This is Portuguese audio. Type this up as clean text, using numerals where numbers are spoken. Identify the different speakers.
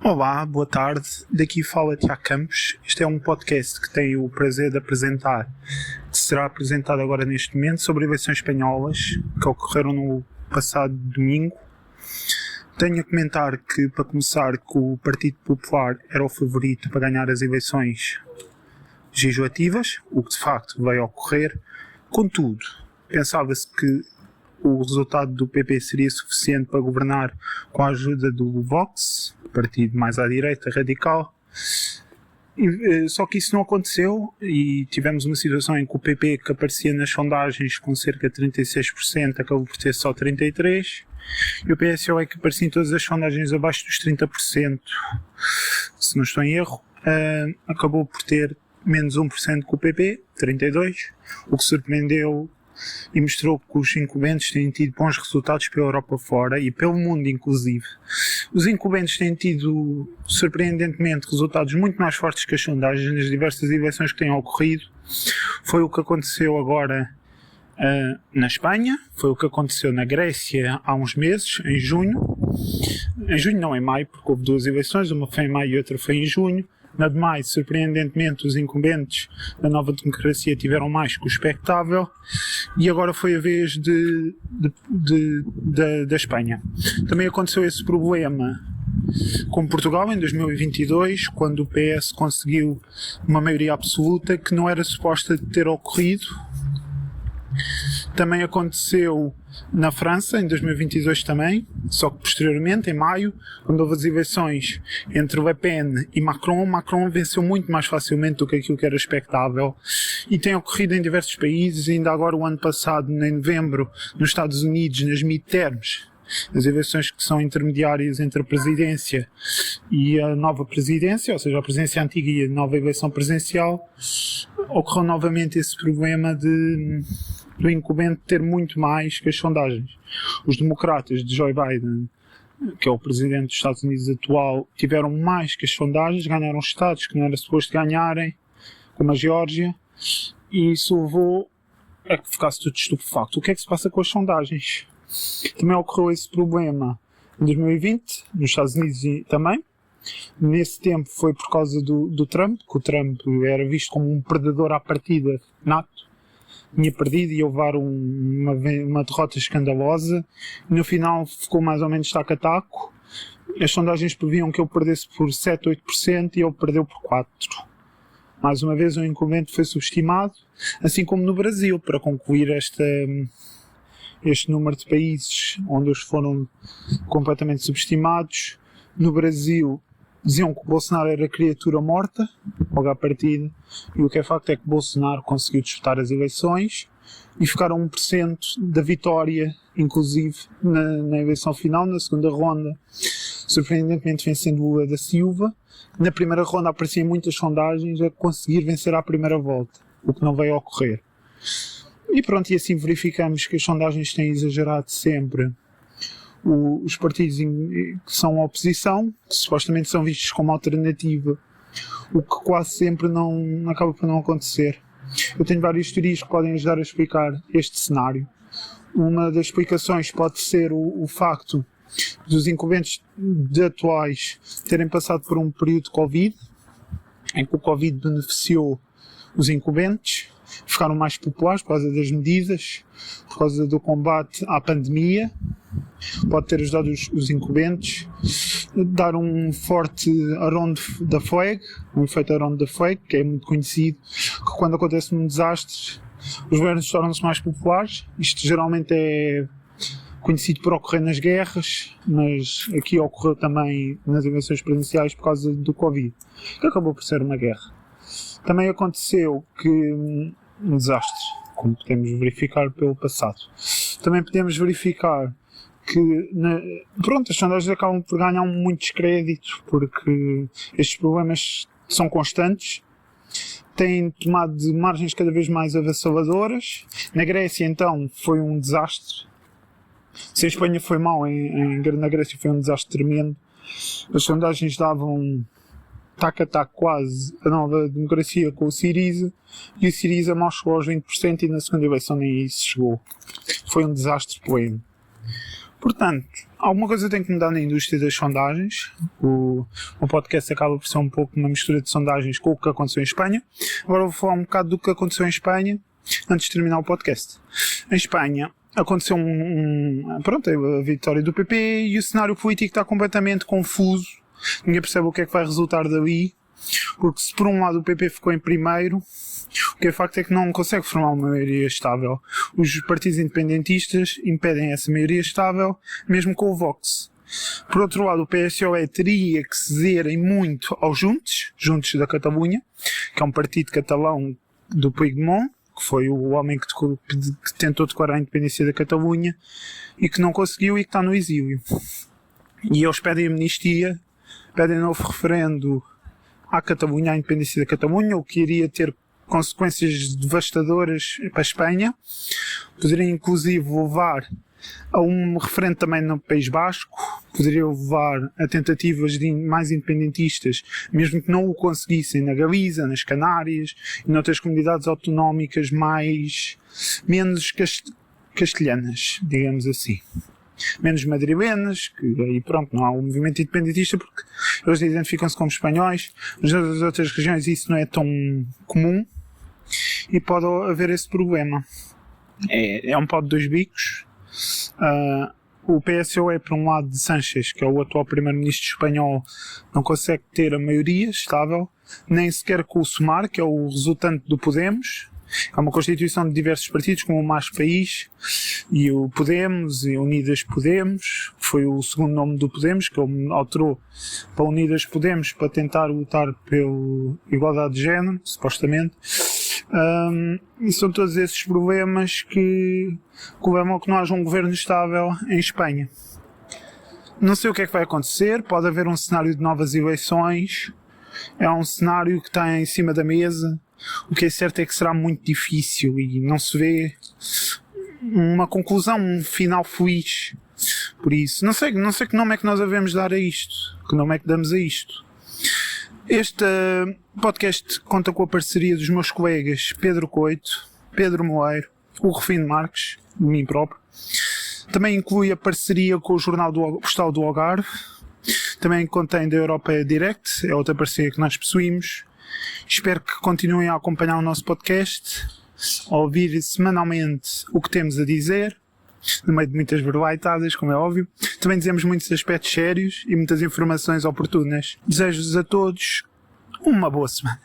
Speaker 1: Olá, boa tarde. Daqui fala Tiago Campos. Este é um podcast que tenho o prazer de apresentar, que será apresentado agora neste momento, sobre eleições espanholas que ocorreram no passado domingo. Tenho a comentar que, para começar, que o Partido Popular era o favorito para ganhar as eleições legislativas, o que de facto veio a ocorrer. Contudo, pensava-se que o resultado do PP seria suficiente para governar com a ajuda do Vox, partido mais à direita, radical. Só que isso não aconteceu e tivemos uma situação em que o PP, que aparecia nas sondagens com cerca de 36%, acabou por ter só 33%, e o PSOE, que aparecia em todas as sondagens abaixo dos 30%, se não estou em erro, acabou por ter menos 1% que o PP, 32%, o que surpreendeu e mostrou que os incumbentes têm tido bons resultados pela Europa fora e pelo mundo inclusive. Os incumbentes têm tido, surpreendentemente, resultados muito mais fortes que as sondagens nas diversas eleições que têm ocorrido. Foi o que aconteceu agora na Espanha, foi o que aconteceu na Grécia há uns meses, em junho. Em junho não, em maio, porque houve duas eleições, uma foi em maio e outra foi em junho. Na de maio, surpreendentemente, os incumbentes da Nova Democracia tiveram mais que o expectável, e agora foi a vez da Espanha. Também aconteceu esse problema com Portugal em 2022, quando o PS conseguiu uma maioria absoluta que não era suposta ter ocorrido. Também aconteceu na França, em 2022 também, só que posteriormente, em maio, quando houve as eleições entre Le Pen e Macron, Macron venceu muito mais facilmente do que aquilo que era expectável, e tem ocorrido em diversos países. Ainda agora, o ano passado, em novembro, nos Estados Unidos, nas midterms, as eleições que são intermediárias entre a presidência e a nova presidência, ou seja, a presidência antiga e a nova eleição presidencial, ocorreu novamente esse problema do incumbente ter muito mais que as sondagens. Os democratas de Joe Biden, que é o presidente dos Estados Unidos atual, tiveram mais que as sondagens, ganharam estados que não era suposto ganharem, como a Geórgia, e isso levou a que ficasse tudo estupefacto. O que é que se passa com as sondagens? Também ocorreu esse problema em 2020, nos Estados Unidos também. Nesse tempo foi por causa do Trump, que o Trump era visto como um perdedor à partida nato, tinha perdido e ia levar uma derrota escandalosa, e no final ficou mais ou menos taco a taco. As sondagens previam que ele perdesse por 7, 8% e ele perdeu por 4%. Mais uma vez, o incumbente foi subestimado, assim como no Brasil. Para concluir este número de países onde eles foram completamente subestimados, no Brasil diziam que o Bolsonaro era criatura morta, logo à partida, e o que é facto é que Bolsonaro conseguiu disputar as eleições e ficaram 1% da vitória, inclusive na eleição final, na segunda ronda, surpreendentemente vencendo Lula da Silva. Na primeira ronda apareciam muitas sondagens a conseguir vencer à primeira volta, o que não veio a ocorrer. E pronto, e assim verificamos que as sondagens têm exagerado sempre os partidos que são a oposição, que supostamente são vistos como alternativa, o que quase sempre não acaba por não acontecer. Eu tenho várias teorias que podem ajudar a explicar este cenário. Uma das explicações pode ser o facto dos incumbentes atuais terem passado por um período de Covid, em que o Covid beneficiou os incumbentes, ficaram mais populares por causa das medidas, por causa do combate à pandemia. Pode ter ajudado os incumbentes, dar um forte around the flag, um efeito around the flag, que é muito conhecido, que quando acontece um desastre, os governos tornam-se mais populares. Isto geralmente é conhecido por ocorrer nas guerras, mas aqui ocorreu também nas eleições presidenciais por causa do Covid, que acabou por ser uma guerra. Também aconteceu que um desastre, como podemos verificar pelo passado. Também podemos verificar que as sondagens acabam por ganhar muito descrédito, porque estes problemas são constantes, têm tomado de margens cada vez mais avassaladoras. Na Grécia, então, foi um desastre. Se a Espanha foi mal, na Grécia foi um desastre tremendo. As sondagens davam taco a taco quase a Nova Democracia com o Syriza, e o Syriza mal chegou aos 20% e na segunda eleição nem isso chegou. Foi um desastre pleno. Portanto, alguma coisa tem que mudar na indústria das sondagens. O podcast acaba por ser um pouco uma mistura de sondagens com o que aconteceu em Espanha. Agora vou falar um bocado do que aconteceu em Espanha antes de terminar o podcast. Em Espanha aconteceu a vitória do PP e o cenário político está completamente confuso. Ninguém percebe o que é que vai resultar dali, porque se por um lado o PP ficou em primeiro, o que é facto é que não consegue formar uma maioria estável. Os partidos independentistas impedem essa maioria estável, mesmo com o Vox. Por outro lado, o PSOE teria que ceder em muito aos Juntos da Catalunha, que é um partido catalão do Puigdemont, que foi o homem que tentou declarar a independência da Catalunha e que não conseguiu e que está no exílio. E eles pedem amnistia, pedem novo referendo à Catalunha, à independência da Catalunha, o que iria ter consequências devastadoras para a Espanha. Poderia inclusive levar a um referendo também no País Basco, poderia levar a tentativas de mais independentistas, mesmo que não o conseguissem, na Galiza, nas Canárias e noutras comunidades autonómicas menos castelhanas, digamos assim. Menos madrilenas, que aí pronto, não há um movimento independentista porque eles identificam-se como espanhóis, mas nas outras regiões isso não é tão comum e pode haver esse problema. É um pau de dois bicos. O PSOE, por um lado, de Sánchez, que é o atual primeiro-ministro espanhol, não consegue ter a maioria estável, nem sequer com o Sumar, que é o resultante do Podemos. É uma constituição de diversos partidos, como o Mais País e o Podemos e Unidas Podemos, que foi o segundo nome do Podemos, que ele alterou para Unidas Podemos para tentar lutar pela igualdade de género, supostamente. E são todos esses problemas que levam a que não haja um governo estável em Espanha. Não sei o que é que vai acontecer, pode haver um cenário de novas eleições, é um cenário que está em cima da mesa. O que é certo é que será muito difícil e não se vê uma conclusão, um final feliz. Por isso, não sei que nome é que nós devemos dar a isto, que nome é que damos a isto. Este podcast conta com a parceria dos meus colegas Pedro Coito, Pedro Moeiro, o Rufino Marques, de mim próprio. Também inclui a parceria com o Jornal Postal do Algarve. Também contém da Europa Direct, é outra parceria que nós possuímos. Espero que continuem a acompanhar o nosso podcast, a ouvir semanalmente o que temos a dizer, no meio de muitas verbaitadas, como é óbvio. Também dizemos muitos aspectos sérios e muitas informações oportunas. Desejo-vos a todos uma boa semana.